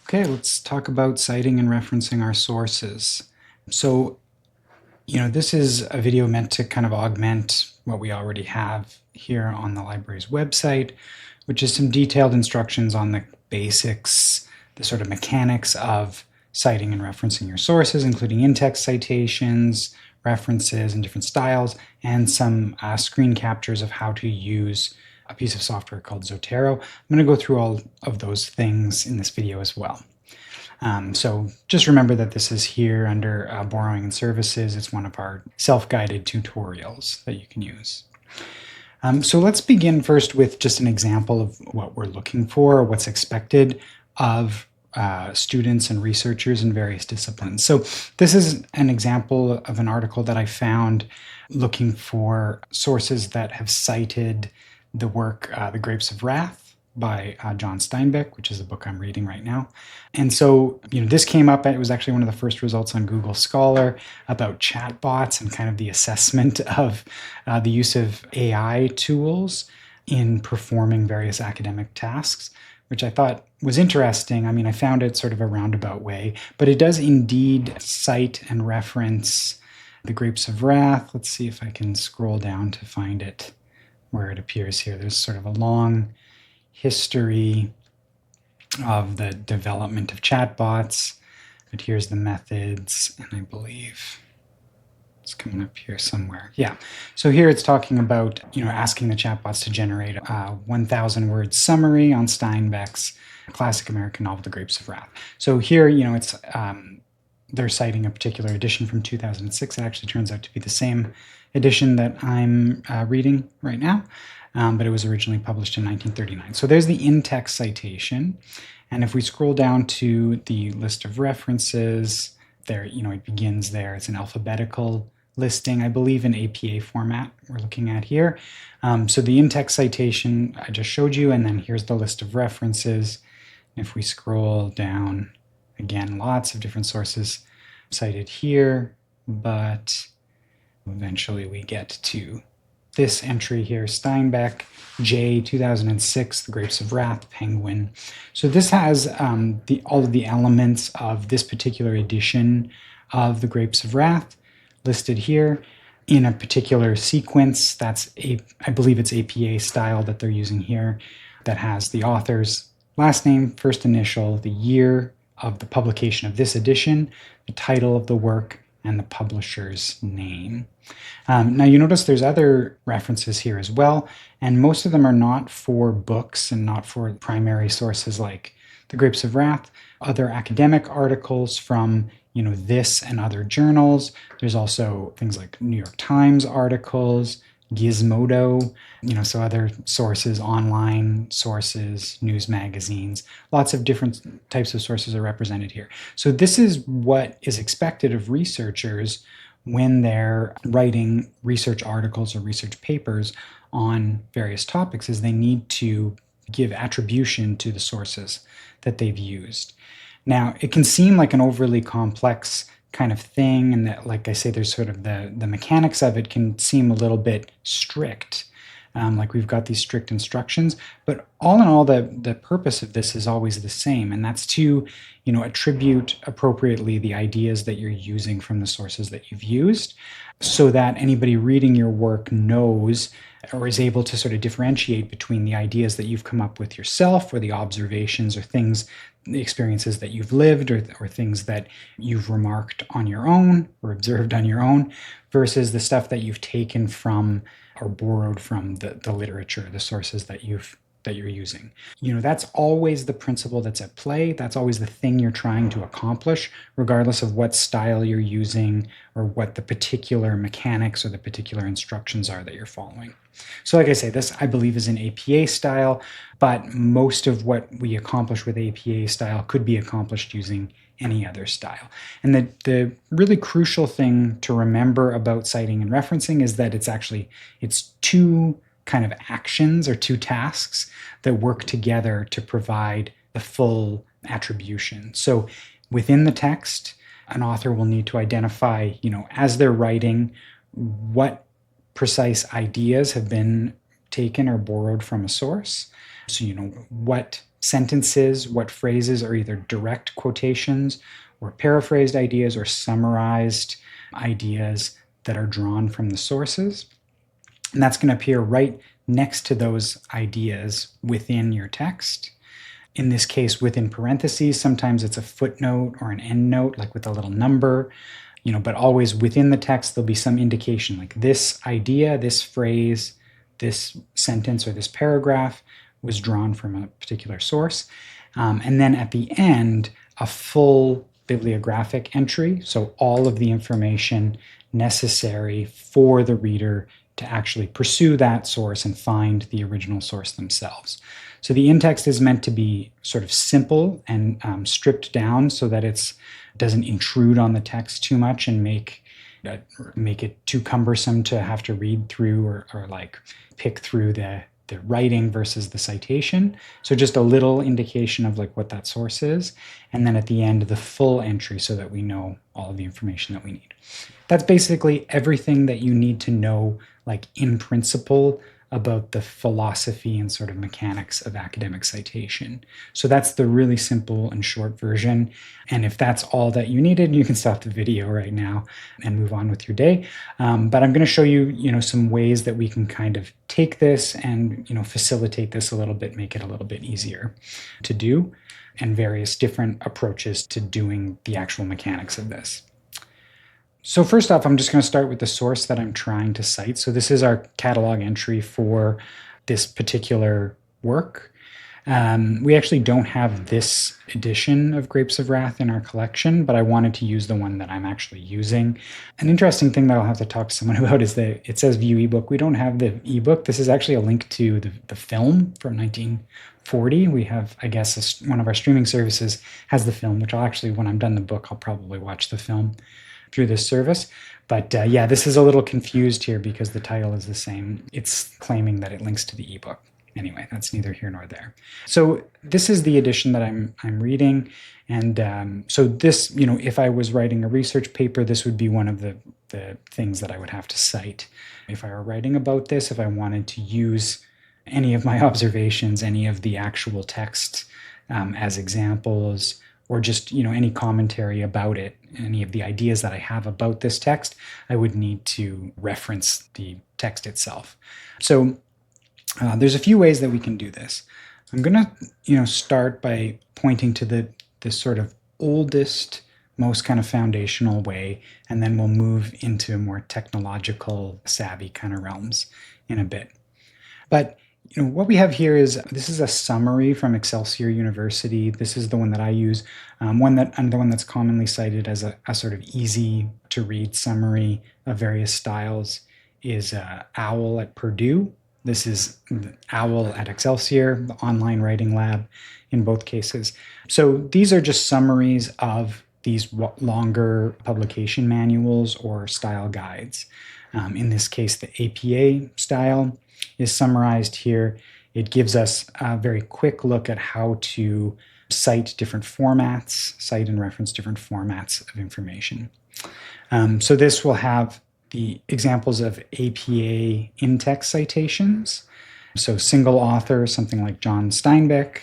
Okay, let's talk about citing and referencing our sources. So, this is a video meant to kind of augment what we already have here on the library's website, which is some detailed instructions on the basics, the sort of mechanics of citing and referencing your sources, including in-text citations, references in different styles, and some screen captures of how to use a piece of software called Zotero. I'm going to go through all of those things in this video as well. So just remember that this is here under Borrowing and Services. It's one of our self-guided tutorials that you can use. So let's begin first with just an example of what we're looking for, what's expected of students and researchers in various disciplines. So this is an example of an article that I found looking for sources that have cited the work The Grapes of Wrath by John Steinbeck, which is the book I'm reading right now. And so, this came up, it was actually one of the first results on Google Scholar about chatbots and kind of the assessment of the use of AI tools in performing various academic tasks, which I thought was interesting. I mean, I found it sort of a roundabout way, but it does indeed cite and reference The Grapes of Wrath. Let's see if I can scroll down to find it where it appears here. There's sort of a long history of the development of chatbots, but here's the methods, and I believe it's coming up here somewhere. Yeah, so here it's talking about asking the chatbots to generate a 1,000-word summary on Steinbeck's classic American novel, The Grapes of Wrath. So here, it's they're citing a particular edition from 2006. It actually turns out to be the same edition that I'm reading right now. But it was originally published in 1939. So there's the in-text citation. And if we scroll down to the list of references, there, it begins there. It's an alphabetical listing, I believe in APA format we're looking at here. So the in-text citation I just showed you, and then here's the list of references. If we scroll down, again, lots of different sources cited here, but eventually we get to this entry here, Steinbeck, J, 2006, The Grapes of Wrath, Penguin. So this has all of the elements of this particular edition of The Grapes of Wrath listed here in a particular sequence. I believe it's APA style that they're using here, that has the author's last name, first initial, the year of the publication of this edition, the title of the work, and the publisher's name. Now you notice there's other references here as well, and most of them are not for books and not for primary sources like The Grapes of Wrath, other academic articles from this and other journals. There's also things like New York Times articles, Gizmodo, so other sources, online sources, news magazines, lots of different types of sources are represented here. So this is what is expected of researchers when they're writing research articles or research papers on various topics, is they need to give attribution to the sources that they've used. Now, it can seem like an overly complex kind of thing, and that, like I say, there's sort of the mechanics of it can seem a little bit strict, like we've got these strict instructions, but all in all, the purpose of this is always the same, and that's to attribute appropriately the ideas that you're using from the sources that you've used, so that anybody reading your work knows or is able to sort of differentiate between the ideas that you've come up with yourself, or the observations or things, the experiences that you've lived, or things that you've remarked on your own or observed on your own, versus the stuff that you've taken from or borrowed from the literature, the sources that you're using. That's always the principle that's at play. That's always the thing you're trying to accomplish, regardless of what style you're using or what the particular mechanics or the particular instructions are that you're following. So like I say, this I believe is an APA style, but most of what we accomplish with APA style could be accomplished using any other style. And the really crucial thing to remember about citing and referencing is that it's two kind of actions or two tasks that work together to provide the full attribution. So within the text, an author will need to identify, as they're writing, what precise ideas have been taken or borrowed from a source. So, what sentences, what phrases are either direct quotations or paraphrased ideas or summarized ideas that are drawn from the sources. And that's going to appear right next to those ideas within your text. In this case, within parentheses, sometimes it's a footnote or an endnote, like with a little number, but always within the text, there'll be some indication like this idea, this phrase, this sentence, or this paragraph was drawn from a particular source. And then at the end, a full bibliographic entry, so all of the information necessary for the reader to actually pursue that source and find the original source themselves. So the in-text is meant to be sort of simple and stripped down so that it doesn't intrude on the text too much and make it too cumbersome to have to read through or like pick through the writing versus the citation. So just a little indication of like what that source is. And then at the end, the full entry so that we know all of the information that we need. That's basically everything that you need to know, like in principle, about the philosophy and sort of mechanics of academic citation. So that's the really simple and short version. And if that's all that you needed, you can stop the video right now and move on with your day. But I'm going to show you, some ways that we can kind of take this and, facilitate this a little bit, make it a little bit easier to do, and various different approaches to doing the actual mechanics of this. So first off, I'm just going to start with the source that I'm trying to cite. So this is our catalog entry for this particular work. We actually don't have this edition of Grapes of Wrath in our collection, but I wanted to use the one that I'm actually using. An interesting thing that I'll have to talk to someone about is that it says view ebook. We don't have the ebook. This is actually a link to the film from 1940. We have, I guess, one of our streaming services has the film, which I'll actually, when I'm done the book, I'll probably watch the film through this service. But yeah, this is a little confused here because the title is the same. It's claiming that it links to the ebook. Anyway, that's neither here nor there. So this is the edition that I'm reading. And so this, if I was writing a research paper, this would be one of the things that I would have to cite. If I were writing about this, if I wanted to use any of my observations, any of the actual text as examples, or just any commentary about it, any of the ideas that I have about this text, I would need to reference the text itself. So there's a few ways that we can do this. I'm going to start by pointing to the sort of oldest, most kind of foundational way, and then we'll move into more technological, savvy kind of realms in a bit. But what we have here is, this is a summary from Excelsior University. This is the one that I use. Another one that's commonly cited as a sort of easy to read summary of various styles is OWL at Purdue. This is OWL at Excelsior, the online writing lab in both cases. So these are just summaries of these longer publication manuals or style guides. In this case, the APA style is summarized here. It gives us a very quick look at how to cite different formats, cite and reference different formats of information. So this will have the examples of APA in-text citations. So single author, something like John Steinbeck.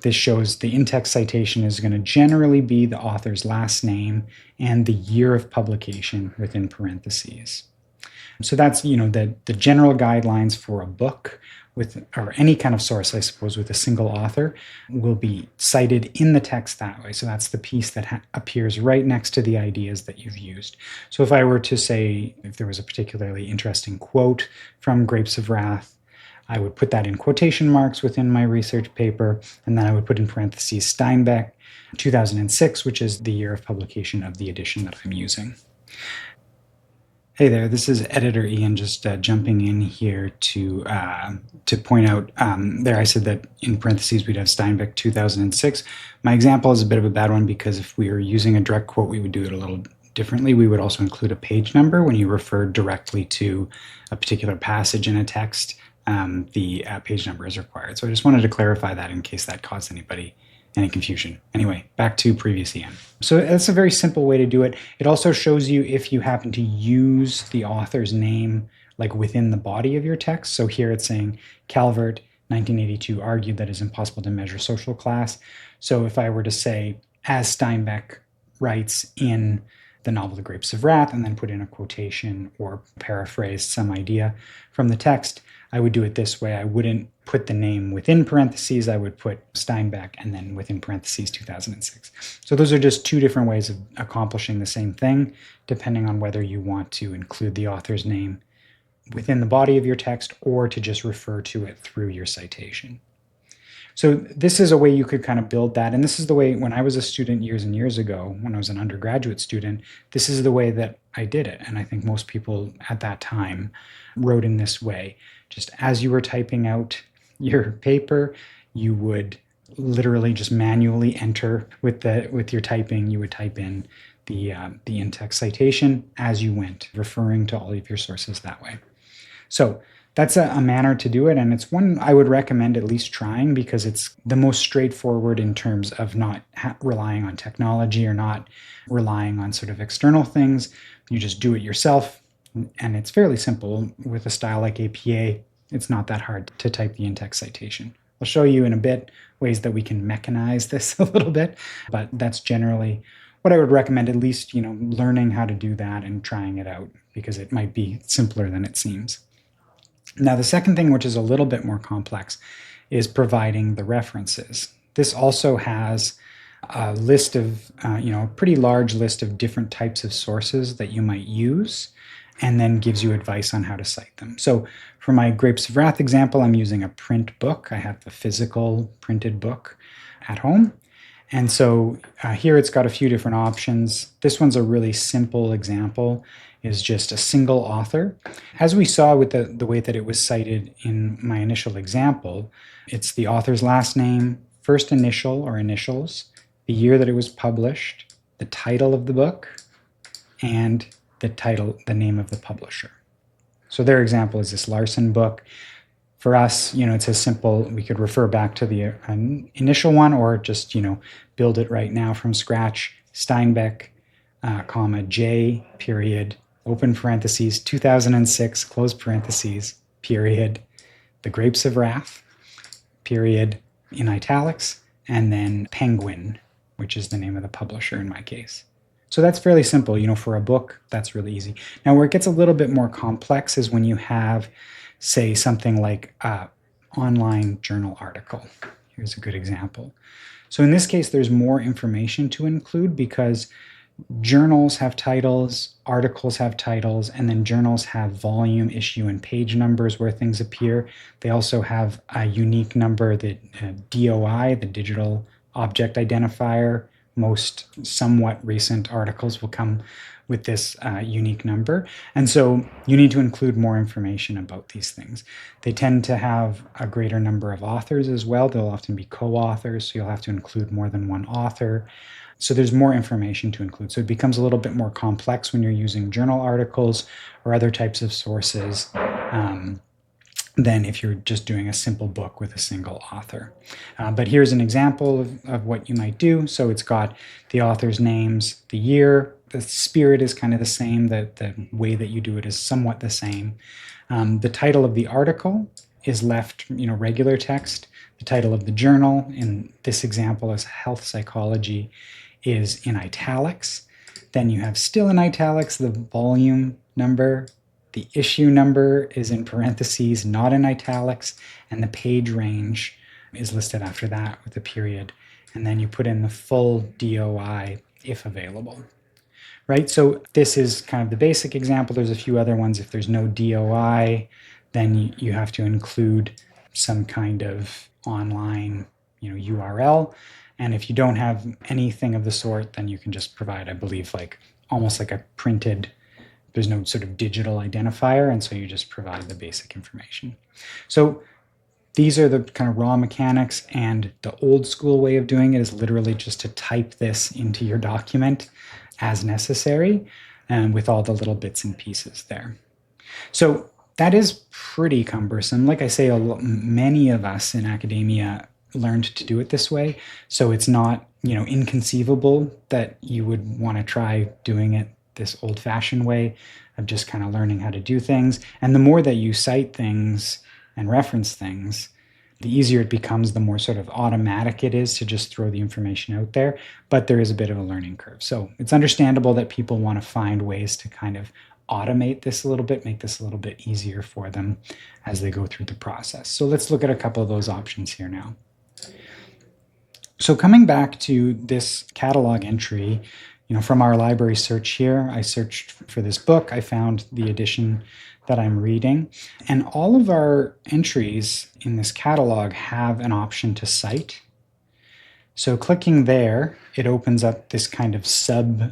This shows the in-text citation is going to generally be the author's last name and the year of publication within parentheses. So that's, the general guidelines for a book or any kind of source, I suppose, with a single author will be cited in the text that way. So that's the piece that appears right next to the ideas that you've used. So if I were to say, if there was a particularly interesting quote from Grapes of Wrath, I would put that in quotation marks within my research paper, and then I would put in parentheses Steinbeck, 2006, which is the year of publication of the edition that I'm using. Hey there, this is Editor Ian just jumping in here to point out, there I said that in parentheses we'd have Steinbeck 2006. My example is a bit of a bad one because if we were using a direct quote, we would do it a little differently. We would also include a page number when you refer directly to a particular passage in a text. The page number is required. So I just wanted to clarify that in case that caused anybody any confusion. Anyway, back to previous Ian. So that's a very simple way to do it. It also shows you if you happen to use the author's name like within the body of your text. So here it's saying Calvert, 1982 argued that it's impossible to measure social class. So if I were to say, as Steinbeck writes in the novel The Grapes of Wrath, and then put in a quotation or paraphrase some idea from the text, I would do it this way. I wouldn't put the name within parentheses. I would put Steinbeck and then within parentheses 2006. So those are just two different ways of accomplishing the same thing, depending on whether you want to include the author's name within the body of your text or to just refer to it through your citation. So this is a way you could kind of build that. And this is the way, when I was a student years and years ago, when I was an undergraduate student, this is the way that I did it. And I think most people at that time wrote in this way. Just as you were typing out your paper, you would literally just manually enter with your typing, you would type in the in-text citation as you went, referring to all of your sources that way. So that's a manner to do it, and it's one I would recommend at least trying because it's the most straightforward in terms of not relying on technology or not relying on sort of external things. You just do it yourself, and it's fairly simple. With a style like APA, it's not that hard to type the in-text citation. I'll show you in a bit ways that we can mechanize this a little bit, but that's generally what I would recommend, at least, learning how to do that and trying it out, because it might be simpler than it seems. Now, the second thing, which is a little bit more complex, is providing the references. This also has a list of, a pretty large list of different types of sources that you might use, and then gives you advice on how to cite them. So for my Grapes of Wrath example, I'm using a print book. I have the physical printed book at home. And so here it's got a few different options. This one's a really simple example, is just a single author. As we saw with the way that it was cited in my initial example, it's the author's last name, first initial or initials, the year that it was published, the title of the book, and the name of the publisher. So their example is this Larson book. For us, it's as simple, we could refer back to the initial one or just, build it right now from scratch. Steinbeck, J, period, open parentheses, 2006, close parentheses, period, The Grapes of Wrath, period, in italics, and then Penguin, which is the name of the publisher in my case. So that's fairly simple. For a book, that's really easy. Now, where it gets a little bit more complex is when you have, say, something like an online journal article. Here's a good example. So in this case, there's more information to include because journals have titles, articles have titles, and then journals have volume, issue, and page numbers where things appear. They also have a unique number, the DOI, the Digital Object Identifier. Most somewhat recent articles will come with this unique number. And so you need to include more information about these things. They tend to have a greater number of authors as well. They'll often be co-authors, so you'll have to include more than one author. So there's more information to include. So it becomes a little bit more complex when you're using journal articles or other types of sources than if you're just doing a simple book with a single author. But here's an example of what you might do. So it's got the author's names, the year, the spirit is kind of the same, the way that you do it is somewhat the same. The title of the article is left, regular text. The title of the journal, in this example is Health Psychology, is in italics. Then you have still in italics the volume number. The issue number is in parentheses, not in italics, and the page range is listed after that with a period. And then you put in the full DOI if available. Right? So this is kind of the basic example. There's a few other ones. If there's no DOI, then you have to include some kind of online, URL. And if you don't have anything of the sort, then you can just provide, I believe, almost like a printed, there's no sort of digital identifier, and so you just provide the basic information. So these are the kind of raw mechanics, and the old school way of doing it is literally just to type this into your document as necessary, and with all the little bits and pieces there. So that is pretty cumbersome. Like I say, many of us in academia learned to do it this way, so it's not, inconceivable that you would want to try doing it this old-fashioned way of just kind of learning how to do things. And the more that you cite things and reference things, The easier it becomes, the more sort of automatic it is to just throw the information out there, but there is a bit of a learning curve. So it's understandable that people want to find ways to kind of automate this a little bit, make this a little bit easier for them as they go through the process. So let's look at a couple of those options here now. So coming back to this catalog entry, from our library search here, I searched for this book. I found the edition that I'm reading. And all of our entries in this catalog have an option to cite. So clicking there, it opens up this kind of sub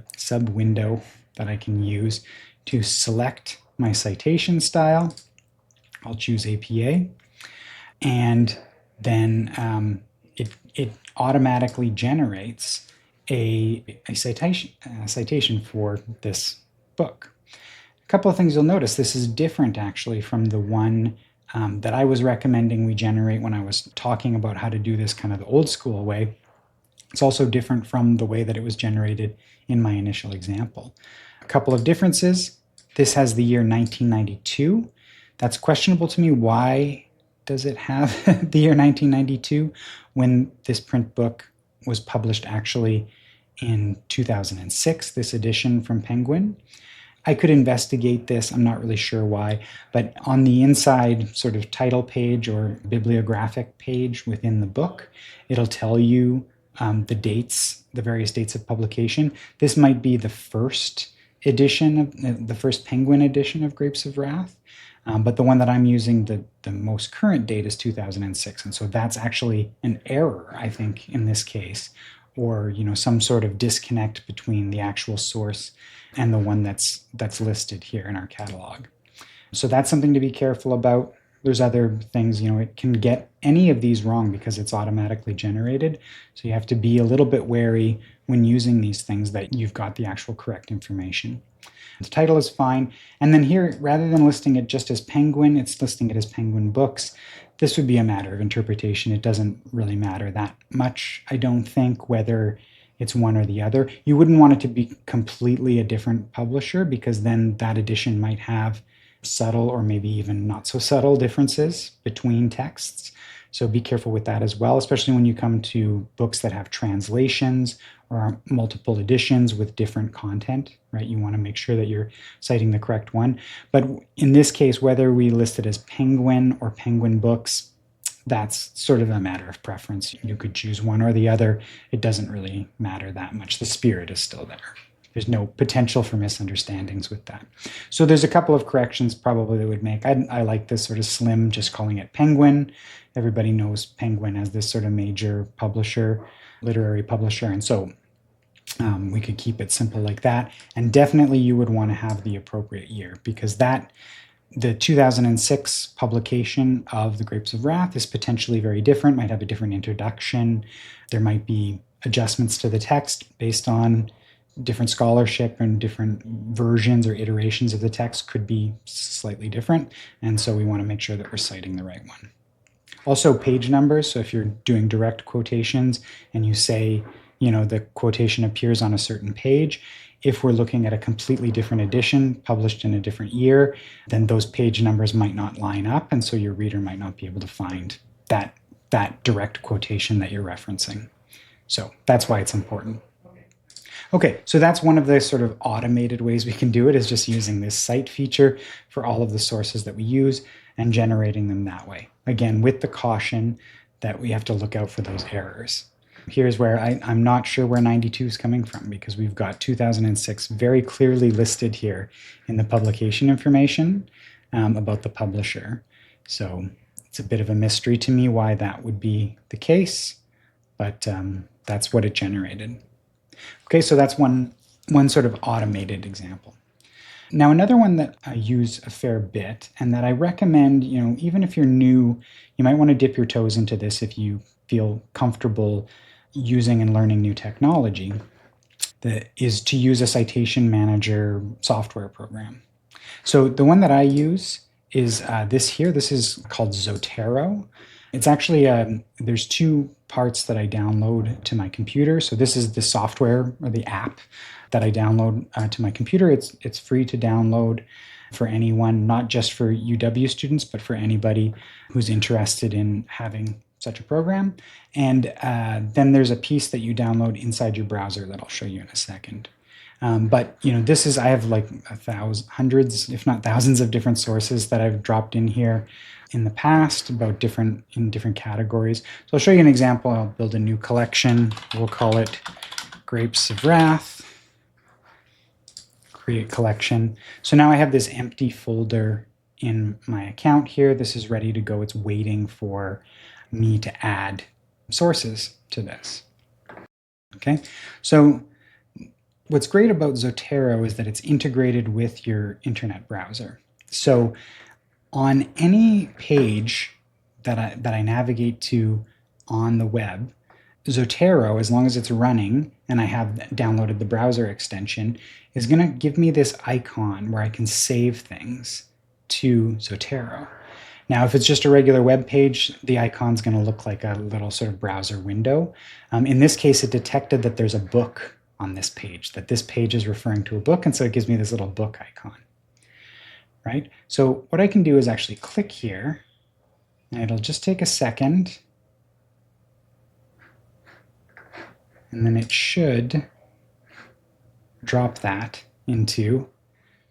window that I can use to select my citation style. I'll choose APA. And then it automatically generates a citation for this book. A couple of things you'll notice. This is different actually from the one that I was recommending we generate when I was talking about how to do this kind of the old school way. It's also different from the way that it was generated in my initial example. A couple of differences. This has the year 1992. That's questionable to me. Why does it have the year 1992 when this print book was published actually in 2006, this edition from Penguin? I could investigate this. I'm not really sure why, but on the inside sort of title page or bibliographic page within the book, it'll tell you the dates, the various dates of publication. This might be the first edition, the first Penguin edition of Grapes of Wrath. But the one that I'm using, the most current date is 2006. And so that's actually an error, I think, in this case, or some sort of disconnect between the actual source and the one that's listed here in our catalog. So that's something to be careful about. There's other things, it can get any of these wrong because it's automatically generated. So you have to be a little bit wary when using these things that you've got the actual correct information. The title is fine. And then here, rather than listing it just as Penguin, it's listing it as Penguin Books. This would be a matter of interpretation. It doesn't really matter that much, I don't think, whether it's one or the other. You wouldn't want it to be completely a different publisher because then that edition might have subtle or maybe even not so subtle differences between texts. So be careful with that as well, especially when you come to books that have translations or multiple editions with different content, right? You want to make sure that you're citing the correct one. But in this case, whether we list it as Penguin or Penguin Books, that's sort of a matter of preference. You could choose one or the other. It doesn't really matter that much. The spirit is still there. There's no potential for misunderstandings with that. So there's a couple of corrections probably that would make. I like this sort of slim, just calling it Penguin. Everybody knows Penguin as this sort of major publisher, literary publisher. And so we could keep it simple like that. And definitely you would want to have the appropriate year because the 2006 publication of The Grapes of Wrath is potentially very different, might have a different introduction. There might be adjustments to the text based on different scholarship, and different versions or iterations of the text could be slightly different. And so we want to make sure that we're citing the right one. Also page numbers. So if you're doing direct quotations and you say, the quotation appears on a certain page, if we're looking at a completely different edition published in a different year, then those page numbers might not line up. And so your reader might not be able to find that direct quotation that you're referencing. So that's why it's important. Okay, so that's one of the sort of automated ways we can do it, is just using this cite feature for all of the sources that we use and generating them that way. Again, with the caution that we have to look out for those errors. Here's where I'm not sure where 92 is coming from, because we've got 2006 very clearly listed here in the publication information about the publisher. So it's a bit of a mystery to me why that would be the case, but that's what it generated. Okay, so that's one sort of automated example. Now, another one that I use a fair bit and that I recommend, even if you're new, you might want to dip your toes into this if you feel comfortable using and learning new technology, that is to use a citation manager software program. So the one that I use is this here. This is called Zotero. It's actually, there's two parts that I download to my computer. So this is the software or the app that I download to my computer. It's free to download. for anyone, not just for UW students, but for anybody who's interested in having such a program. And then there's a piece that you download inside your browser that I'll show you in a second. But this is, I have like hundreds, if not thousands of different sources that I've dropped in here in the past about different categories. So I'll show you an example. I'll build a new collection. We'll call it Grapes of Wrath. Create collection. So now I have this empty folder in my account here. This is ready to go. It's waiting for me to add sources to this. Okay, so what's great about Zotero is that it's integrated with your internet browser. So on any page that I navigate to on the web, Zotero, as long as it's running and I have downloaded the browser extension, is going to give me this icon where I can save things to Zotero. Now, if it's just a regular web page, the icon's going to look like a little sort of browser window. In this case, it detected that there's a book on this page, that this page is referring to a book, and so it gives me this little book icon. Right? So what I can do is actually click here, and it'll just take a second, and then it should drop that into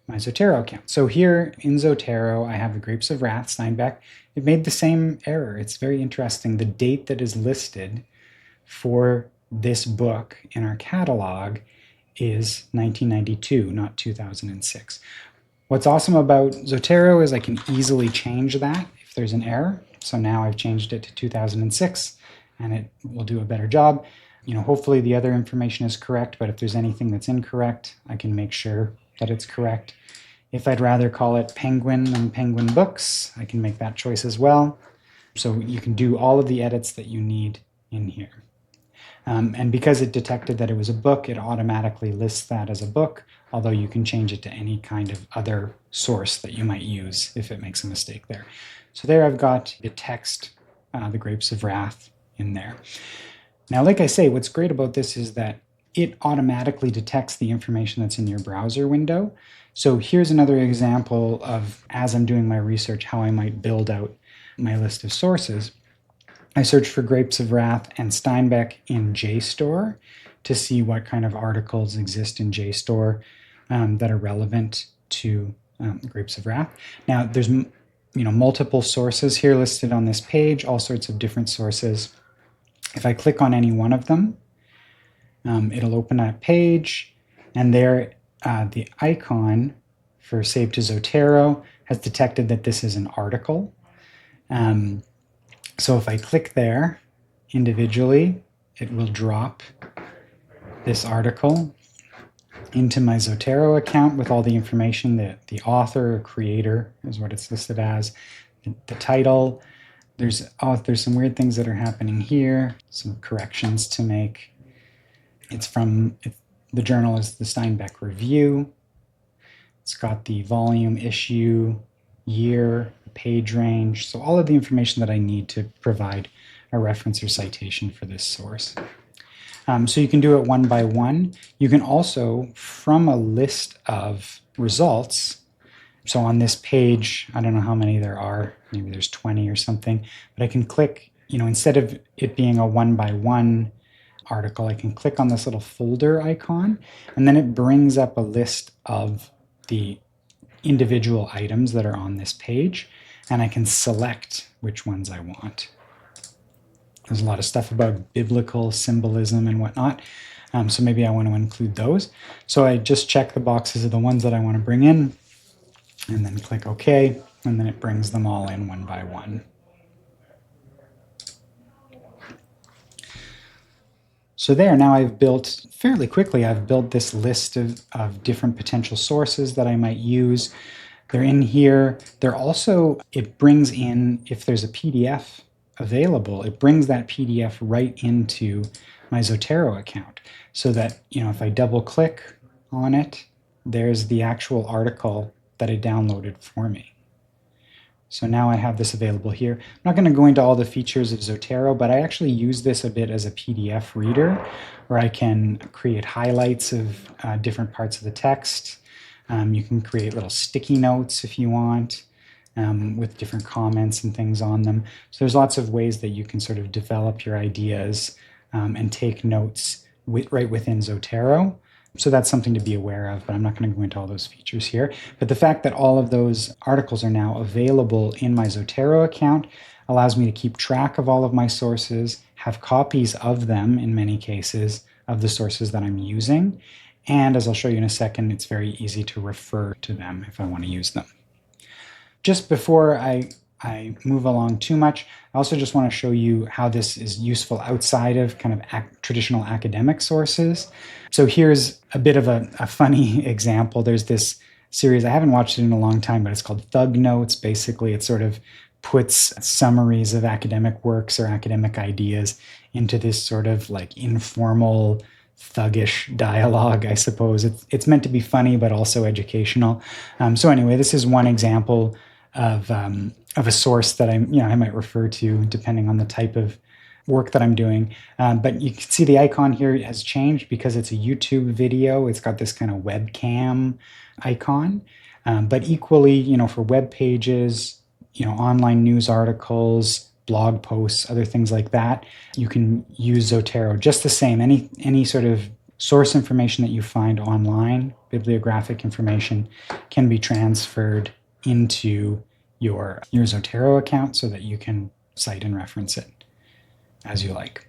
my Zotero account. So here in Zotero, I have the Grapes of Wrath, Steinbeck. It made the same error. It's very interesting. The date that is listed for this book in our catalog is 1992, not 2006. What's awesome about Zotero is I can easily change that if there's an error. So now I've changed it to 2006, and it will do a better job. Hopefully the other information is correct, but if there's anything that's incorrect, I can make sure that it's correct. If I'd rather call it Penguin than Penguin Books, I can make that choice as well. So you can do all of the edits that you need in here. And because it detected that it was a book, it automatically lists that as a book, although you can change it to any kind of other source that you might use if it makes a mistake there. So there I've got the text, the Grapes of Wrath in there. Now, like I say, what's great about this is that it automatically detects the information that's in your browser window. So here's another example of, as I'm doing my research, how I might build out my list of sources. I searched for Grapes of Wrath and Steinbeck in JSTOR to see what kind of articles exist in JSTOR that are relevant to Grapes of Wrath. Now, there's multiple sources here listed on this page, all sorts of different sources. If I click on any one of them, it'll open a page, and there the icon for Save to Zotero has detected that this is an article. So if I click there individually, it will drop this article into my Zotero account with all the information. That the author or creator is what it's listed as, the title. There's some weird things that are happening here, some corrections to make. The journal is the Steinbeck Review. It's got the volume, issue, year, page range. So all of the information that I need to provide a reference or citation for this source. So you can do it one by one. You can also, from a list of results, so on this page, I don't know how many there are, maybe there's 20 or something, but I can click, instead of it being a one by one article, I can click on this little folder icon, and then it brings up a list of the individual items that are on this page, and I can select which ones I want. There's a lot of stuff about biblical symbolism and whatnot, so maybe I want to include those. So I just check the boxes of the ones that I want to bring in, and then click OK, and then it brings them all in one by one. So there, now I've built, fairly quickly, I've built this list of different potential sources that I might use. They're in here. They're also, it brings in, if there's a PDF available, it brings that PDF right into my Zotero account, so that, if I double click on it, there's the actual article that it downloaded for me. So now I have this available here. I'm not going to go into all the features of Zotero, but I actually use this a bit as a PDF reader, where I can create highlights of different parts of the text. You can create little sticky notes if you want, with different comments and things on them. So there's lots of ways that you can sort of develop your ideas and take notes right within Zotero. So that's something to be aware of, but I'm not going to go into all those features here. But the fact that all of those articles are now available in my Zotero account allows me to keep track of all of my sources, have copies of them in many cases, of the sources that I'm using. And as I'll show you in a second, it's very easy to refer to them if I want to use them. Just before I move along too much, I also just want to show you how this is useful outside of kind of traditional academic sources. So here's a bit of a funny example. There's this series, I haven't watched it in a long time, but it's called Thug Notes. Basically, it sort of puts summaries of academic works or academic ideas into this sort of like informal, thuggish dialogue, I suppose. It's meant to be funny, but also educational. So anyway, this is one example of a source that I might refer to depending on the type of work that I'm doing. But you can see the icon here has changed because it's a YouTube video. It's got this kind of webcam icon. But equally, for web pages, online news articles, blog posts, other things like that, you can use Zotero just the same. Any sort of source information that you find online, bibliographic information, can be transferred into your Zotero account so that you can cite and reference it as you like.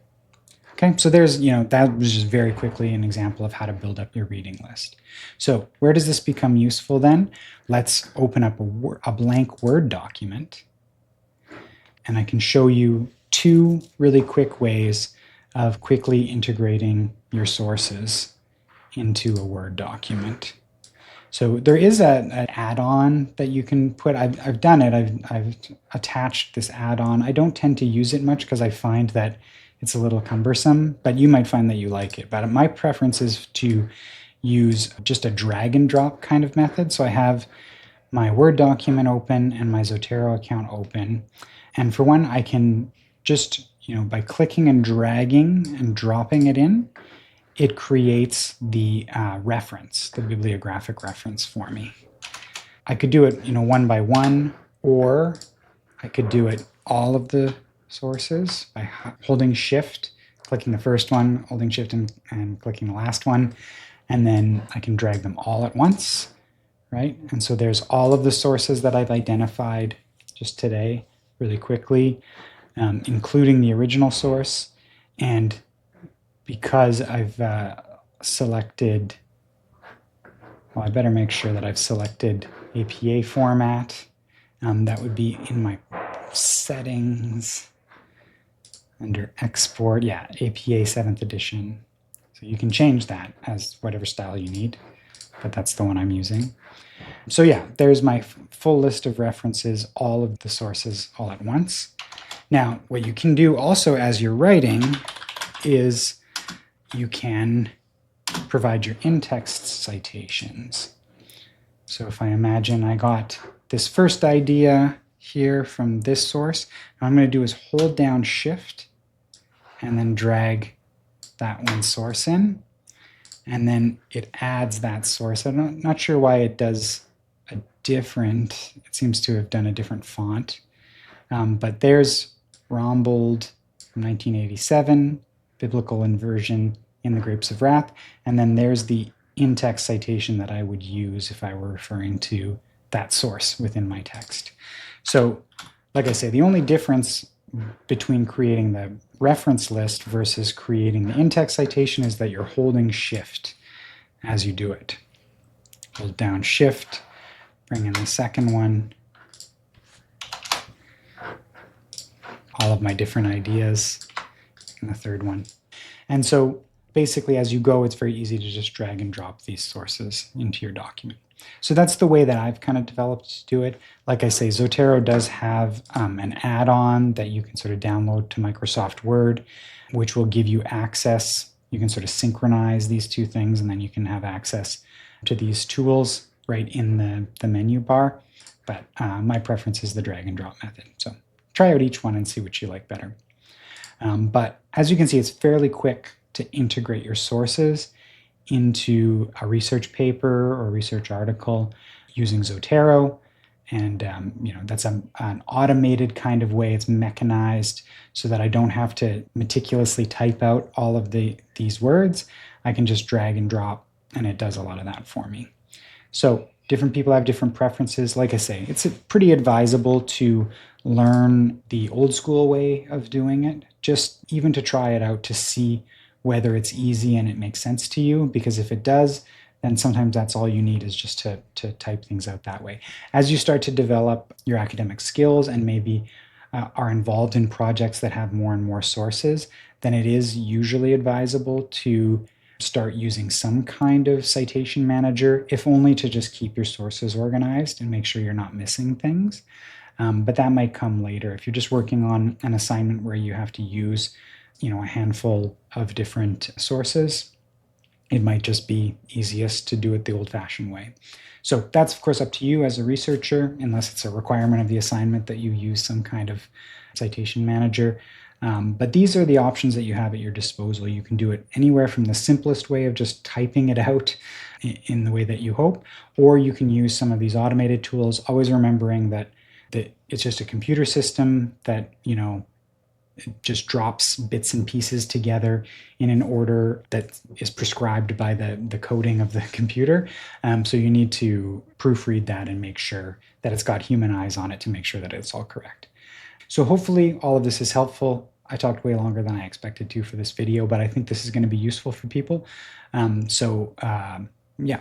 Okay, so there's, that was just very quickly an example of how to build up your reading list. So where does this become useful then? Let's open up a blank Word document, and I can show you two really quick ways of quickly integrating your sources into a Word document. So there is an add-on that you can put. I've done it. I've attached this add-on. I don't tend to use it much because I find that it's a little cumbersome, but you might find that you like it. But my preference is to use just a drag and drop kind of method. So I have my Word document open and my Zotero account open. And for one, I can just, by clicking and dragging and dropping it in, it creates the reference, the bibliographic reference for me. I could do it, one by one, or I could do it all of the sources by holding Shift, clicking the first one, holding Shift and clicking the last one, and then I can drag them all at once, right? And so there's all of the sources that I've identified just today really quickly, including the original source. And because I've selected, well, I better make sure that I've selected APA format. That would be in my settings under export. Yeah, APA 7th edition. So you can change that as whatever style you need, but that's the one I'm using. So yeah, there's my full list of references, all of the sources all at once. Now, what you can do also as you're writing is you can provide your in-text citations. So if I imagine I got this first idea here from this source, what I'm going to do is hold down Shift and then drag that one source in, and then it adds that source. I'm not sure why it does a different, it seems to have done a different font, but there's Rombold from 1987, Biblical Inversion in the Grapes of Wrath, and then there's the in-text citation that I would use if I were referring to that source within my text. So, like I say, the only difference between creating the reference list versus creating the in-text citation is that you're holding Shift as you do it. Hold down Shift, bring in the second one, all of my different ideas, and the third one. And so basically as you go, it's very easy to just drag and drop these sources into your document. So that's the way that I've kind of developed to do it. Like I say, Zotero does have an add-on that you can sort of download to Microsoft Word, which will give you access. You can sort of synchronize these two things, and then you can have access to these tools right in the menu bar. But my preference is the drag and drop method. So try out each one and see what you like better. But as you can see, it's fairly quick to integrate your sources into a research paper or research article using Zotero. And that's an automated kind of way. It's mechanized so that I don't have to meticulously type out all of these words. I can just drag and drop, and it does a lot of that for me. So different people have different preferences. Like I say, it's pretty advisable to learn the old school way of doing it, just even to try it out to see whether it's easy and it makes sense to you. Because if it does, then sometimes that's all you need is just to type things out that way. As you start to develop your academic skills and maybe are involved in projects that have more and more sources, then it is usually advisable to start using some kind of citation manager, if only to just keep your sources organized and make sure you're not missing things. But that might come later. If you're just working on an assignment where you have to use, a handful of different sources, it might just be easiest to do it the old-fashioned way. So that's, of course, up to you as a researcher, unless it's a requirement of the assignment that you use some kind of citation manager. But these are the options that you have at your disposal. You can do it anywhere from the simplest way of just typing it out in the way that you hope, or you can use some of these automated tools, always remembering that it's just a computer system that, it just drops bits and pieces together in an order that is prescribed by the coding of the computer. So you need to proofread that and make sure that it's got human eyes on it to make sure that it's all correct. So hopefully all of this is helpful. I talked way longer than I expected to for this video, but I think this is going to be useful for people.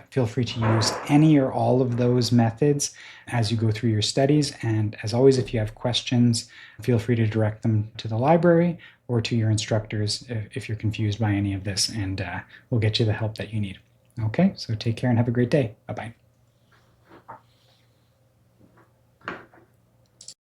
Feel free to use any or all of those methods as you go through your studies. And as always, if you have questions, feel free to direct them to the library or to your instructors if you're confused by any of this, and we'll get you the help that you need. Okay, so take care and have a great day. Bye-bye.